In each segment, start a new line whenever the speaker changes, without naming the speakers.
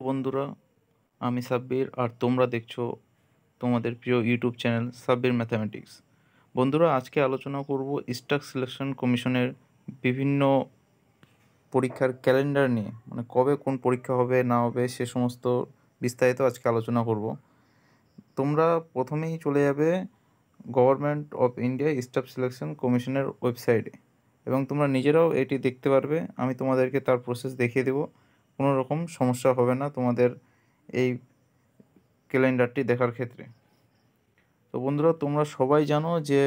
বন্ধুরা, আমি সাব্বির আর তোমরা দেখছো তোমাদের প্রিয় ইউটিউব চ্যানেল সাব্বির ম্যাথামেটিক্স। বন্ধুরা, আজকে আলোচনা করব স্টাফ সিলেকশন কমিশনের বিভিন্ন পরীক্ষার ক্যালেন্ডার নিয়ে, মানে কবে কোন পরীক্ষা হবে না হবে সে সমস্ত বিস্তারিত আজকে আলোচনা করব। তোমরা প্রথমেই চলে যাবে government of India staff selection কমিশনের ওয়েবসাইটে এবং তোমরা নিজেরাও এটি দেখতে পারবে। আমি তোমাদেরকে তার প্রসেস দেখিয়ে দেবো, কোনো রকম সমস্যা হবে না তোমাদের এই ক্যালেন্ডারটি দেখার ক্ষেত্রে। তো বন্ধুরা, তোমরা সবাই জানো যে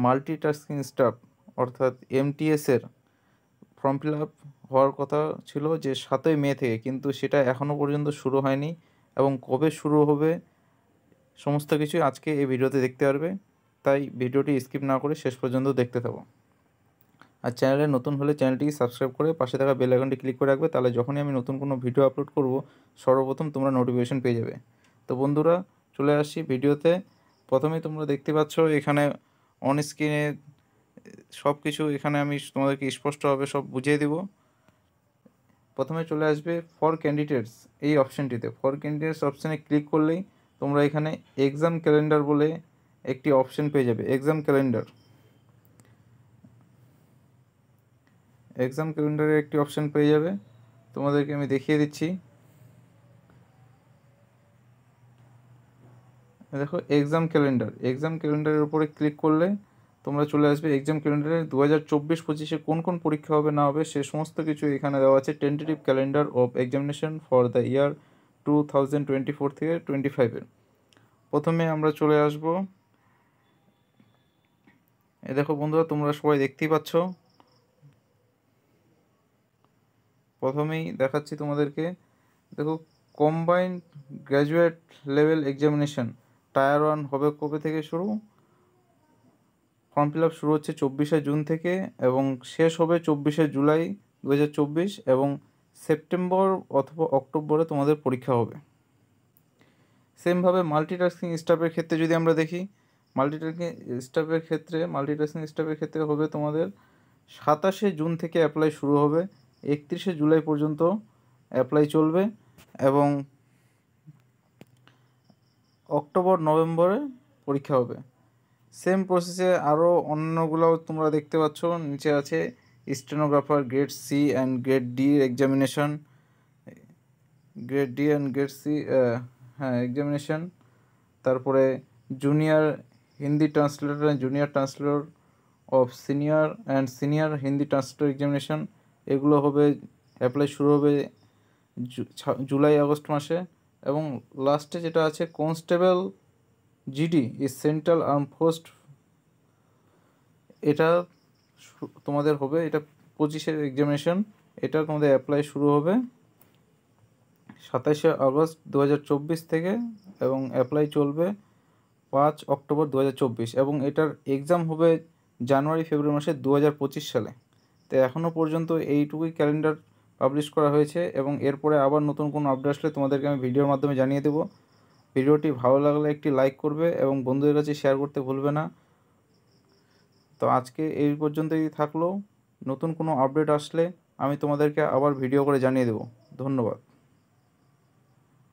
মাল্টিটাস্কিং স্টাফ অর্থাৎ এমটিএসের ফর্ম ফিল আপ হওয়ার কথা ছিল যে 7ই মে থেকে, কিন্তু সেটা এখনও পর্যন্ত শুরু হয়নি এবং কবে শুরু হবে সমস্ত কিছু আজকে এই ভিডিওতে দেখতে পারবে। তাই ভিডিওটি স্কিপ না করে শেষ পর্যন্ত দেখতে থাকো। আর চ্যানেলে নতুন হলে চ্যানেলটিকে সাবস্ক্রাইব করে পাশে থাকা বেল আইকনটি ক্লিক করে রাখবে, তাহলে যখনই আমি নতুন কোনো ভিডিও আপলোড করব সর্বপ্রথম তোমরা নোটিফিকেশন পেয়ে যাবে। তো বন্ধুরা, চলে আসি ভিডিওতে। প্রথমেই তোমরা দেখতে পাচ্ছ এখানে অন স্ক্রিনে সব কিছু, এখানে আমি তোমাদেরকে স্পষ্টভাবে সব বুঝিয়ে দেব। প্রথমে চলে আসবে ফর ক্যান্ডিডেটস এই অপশানটিতে। ফর ক্যান্ডিডেটস অপশানে ক্লিক করলেই তোমরা এখানে এক্সাম ক্যালেন্ডার বলে একটি অপশান পেয়ে যাবে। এক্সাম ক্যালেন্ডারের একটি অপশান পেয়ে যাবে, তোমাদেরকে আমি দেখিয়ে দিচ্ছি। দেখো এক্সাম ক্যালেন্ডারের উপরে ক্লিক করলে তোমরা চলে আসবে এক্সাম ক্যালেন্ডারে 2024-25 কোন কোন পরীক্ষা হবে না হবে সে সমস্ত কিছু এখানে দেওয়া আছে। Tentative calendar of examination for the year 2024 থেকে 25-এর। প্রথমে আমরা চলে আসব, দেখো বন্ধুরা তোমরা সবাই দেখতেই পাচ্ছ। প্রথমেই দেখাচ্ছি তোমাদেরকে, দেখো combined graduate level examination tyre 1 হবে কবে থেকে শুরু। ফর্ম ফিল আপ শুরু হচ্ছে 24শে জুন থেকে এবং শেষ হবে 24শে জুলাই 2024 এবং সেপ্টেম্বর অথবা অক্টোবরে তোমাদের পরীক্ষা হবে। সেমভাবে মাল্টিটাস্কিং স্টাফের ক্ষেত্রে যদি আমরা দেখি, মাল্টিটাস্কিং স্টাফের ক্ষেত্রে হবে তোমাদের 27শে জুন থেকে অ্যাপ্লাই শুরু হবে, 31শে জুলাই পর্যন্ত অ্যাপ্লাই চলবে এবং অক্টোবর নভেম্বরে পরীক্ষা হবে। সেম প্রসেসে আরও অন্যগুলোও তোমরা দেখতে পাচ্ছ, নিচে আছে stenographer grade C and grade D examination, examination. তারপরে junior Hindi translator and junior translator of senior Hindi translator examination. এগুলো হবে, অ্যাপ্লাই শুরু হবে জুলাই আগস্ট মাসে। এবং লাস্টে যেটা আছে constable GD central arm force, এটা তোমাদের হবে, এটা 25-এর এক্সামিনেশন। এটা তোমাদের অ্যাপ্লাই শুরু হবে 27শে আগস্ট 2024 থেকে এবং অ্যাপ্লাই চলবে 5 অক্টোবর 2024 এবং এটার এক্সাম হবে জানুয়ারি ফেব্রুয়ারি মাসে 2025 সালে। তো এখনও পর্যন্ত এইটুকুই ক্যালেন্ডার পাবলিশ করা হয়েছে এবং এরপরে আবার নতুন কোনো আপডেট আসলে তোমাদেরকে আমি ভিডিওর মাধ্যমে জানিয়ে দেবো। ভিডিওটি ভালো লাগলে একটি লাইক করবে এবং বন্ধুদের কাছে শেয়ার করতে ভুলবে না। তো আজকে এই পর্যন্তই থাকলো, নতুন কোনো আপডেট আসলে আমি তোমাদেরকে আবার ভিডিও করে জানিয়ে দেবো। ধন্যবাদ।